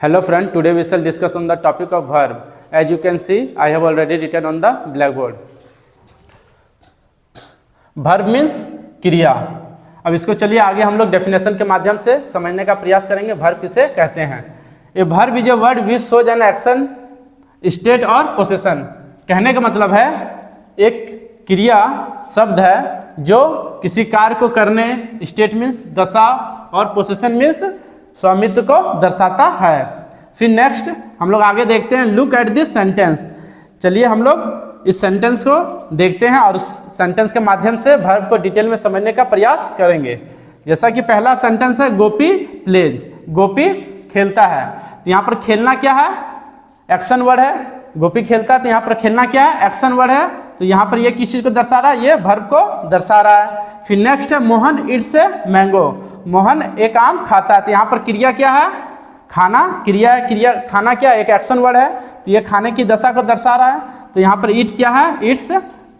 Hello friend, today we shall discuss on the topic of verb. As you can see, I have already written on the blackboard. Verb means क्रिया. अब इसको चलिए आगे हम लोग definition के माध्यम से समझने का प्रयास करेंगे. वर्ब किसे कहते हैं? A verb is a word which shows an action, state और पोसेशन. कहने का मतलब है एक क्रिया शब्द है जो किसी कार्य को करने, स्टेट मीन्स दशा और पोसेशन मीन्स स्वामित्व को दर्शाता है. फिर नेक्स्ट हम लोग आगे देखते हैं. Look at this sentence. चलिए हम लोग इस सेंटेंस को देखते हैं और उस सेंटेंस के माध्यम से वर्ब को डिटेल में समझने का प्रयास करेंगे. जैसा कि पहला सेंटेंस है गोपी प्लेज. गोपी खेलता है. तो यहाँ पर खेलना क्या है? एक्शन वर्ड है. गोपी खेलता है तो यहाँ पर खेलना क्या है? एक्शन वर्ड है. तो यहाँ पर ये किस चीज़ को दर्शा रहा है? ये वर्ब को दर्शा रहा है. फिर नेक्स्ट है Mohan it's a mango. Mohan एक आम खाता है. तो यहाँ पर क्रिया क्या है? खाना. क्रिया है. क्रिया खाना क्या है? एक एक्शन वर्ड है. तो ये खाने की दशा को दर्शा रहा है. तो यहाँ पर ईट क्या है? इट्स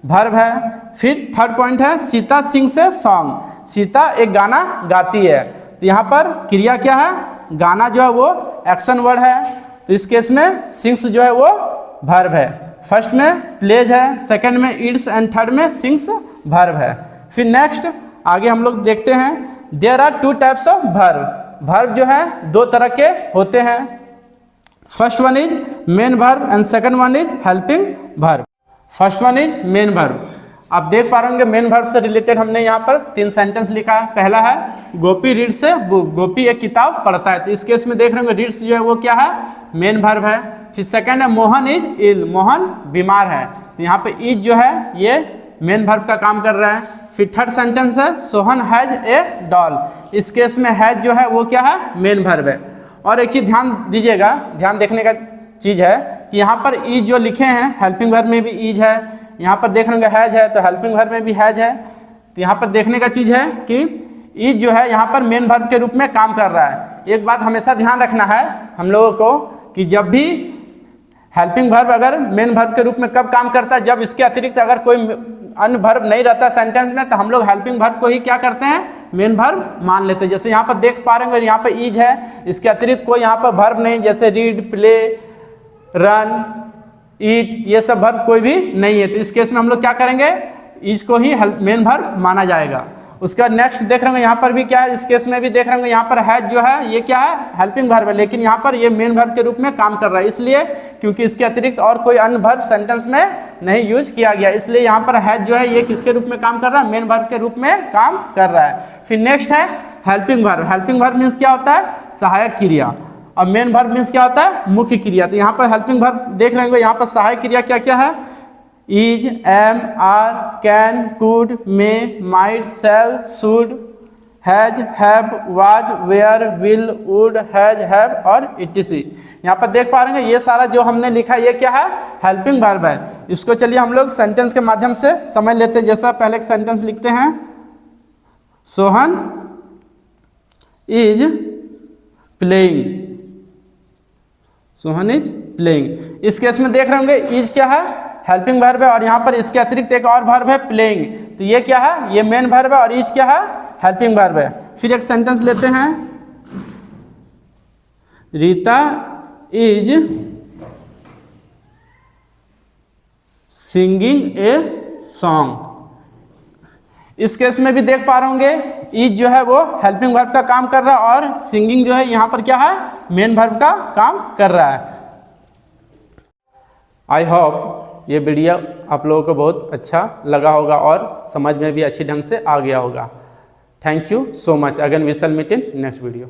वर्ब है. फिर थर्ड पॉइंट है Sita sings a song. Sita एक गाना गाती है. तो यहाँ पर क्रिया क्या है? गाना जो है वो एक्शन वर्ड है. तो इस केस में सिंग्स जो है वो वर्ब है. फर्स्ट में प्लेज है, सेकंड में ईट्स एंड थर्ड में सिंग्स वर्ब है. फिर नेक्स्ट आगे हम लोग देखते हैं. There are two types of verb. Verb जो है दो तरह के होते हैं. First one is main verb and second one is helping verb. First one is main verb. आप देख पा रहे होंगे मेन वर्ब से रिलेटेड हमने यहाँ पर 3 सेंटेंस लिखा है. पहला है गोपी रीड्स ए बुक. गोपी एक किताब पढ़ता है. तो इस केस में देख रहे होंगे रीड्स जो है वो क्या है? मेन वर्ब है. फिर सेकंड है मोहन इज इल. मोहन बीमार है. तो यहाँ पे इज जो है ये मेन वर्ब का काम कर रहा है. फिर थर्ड सेंटेंस है सोहन हैज ए डॉल. इस केस में हैज जो है वो क्या है? मेन वर्ब है. और एक चीज़ ध्यान दीजिएगा, ध्यान देखने का चीज़ है कि यहाँ पर ईज जो लिखे हैं हेल्पिंग वर्ब में भी ईज है. यहाँ पर देख रहे हैज है तो हेल्पिंग वर्ब में भी हैज है. तो यहाँ पर देखने का चीज़ है कि ईज जो है यहाँ पर मेन वर्ब के रूप में काम कर रहा है. एक बात हमेशा ध्यान रखना है हम लोगों को कि जब भी हेल्पिंग वर्ब अगर मेन वर्ब के रूप में कब काम करता है? जब इसके अतिरिक्त अगर कोई अन्य वर्ब नहीं रहता सेंटेंस में तो हम लोग हेल्पिंग वर्ब को ही क्या करते हैं? मेन वर्ब मान लेते हैं. जैसे यहाँ पर देख पा रहे हैं यहाँ पर ईज है, इसके अतिरिक्त कोई यहाँ पर वर्ब नहीं. जैसे रीड, प्ले, रन, ईट, ये सब वर्ब कोई भी नहीं है. तो इस केस में हम लोग क्या करेंगे? ईज को ही मेन वर्ब माना जाएगा. उसका नेक्स्ट देख रहे होंगे यहाँ पर भी क्या है? इस केस में भी देख रहे होंगे यहाँ पर हैज जो है ये क्या है? हेल्पिंग वर्ब है. लेकिन यहाँ पर ये मेन वर्ब के रूप में काम कर रहा है. इसलिए क्योंकि इसके अतिरिक्त और कोई अन्य वर्ब सेंटेंस में नहीं यूज किया गया, इसलिए यहाँ पर हैज जो है ये किसके रूप में काम कर रहा है? मेन वर्ब के रूप में काम कर रहा है. फिर नेक्स्ट है helping verb. Helping verb means क्या होता है? सहायक क्रिया. और मेन वर्ब मीन्स क्या होता है? मुख्य क्रिया. तो यहाँ पर हेल्पिंग वर्ब देख रहे होंगे यहाँ पर सहायक क्रिया क्या क्या है? Is, am, are, can, could, may, might, shall, should, has, have, was, were, will, would, has, have और इटीसी. यहाँ पर देख पा रहे हैं ये सारा जो हमने लिखा है ये क्या है? हेल्पिंग वर्ब है. इसको चलिए हम लोग सेंटेंस के माध्यम से समझ लेते हैं. जैसा पहले एक सेंटेंस लिखते हैं Sohan is playing. Sohan is playing. इस केस में देख रहे होंगे इज क्या है? हेल्पिंग वर्ब है. और यहाँ पर इसके अतिरिक्त एक और वर्ब है प्लेइंग. तो ये क्या है? ये मेन वर्ब है. और इज क्या है? हेल्पिंग वर्ब है. फिर एक सेंटेंस लेते हैं Rita is singing a song. इस केस में भी देख पा रहे होंगे इज जो है वो हेल्पिंग वर्ब का काम कर रहा है और सिंगिंग जो है यहाँ पर क्या है? मेन वर्ब का काम कर रहा है. आई होप ये वीडियो आप लोगों को बहुत अच्छा लगा होगा और समझ में भी अच्छी ढंग से आ गया होगा. Thank you so much. Again we shall meet in next video.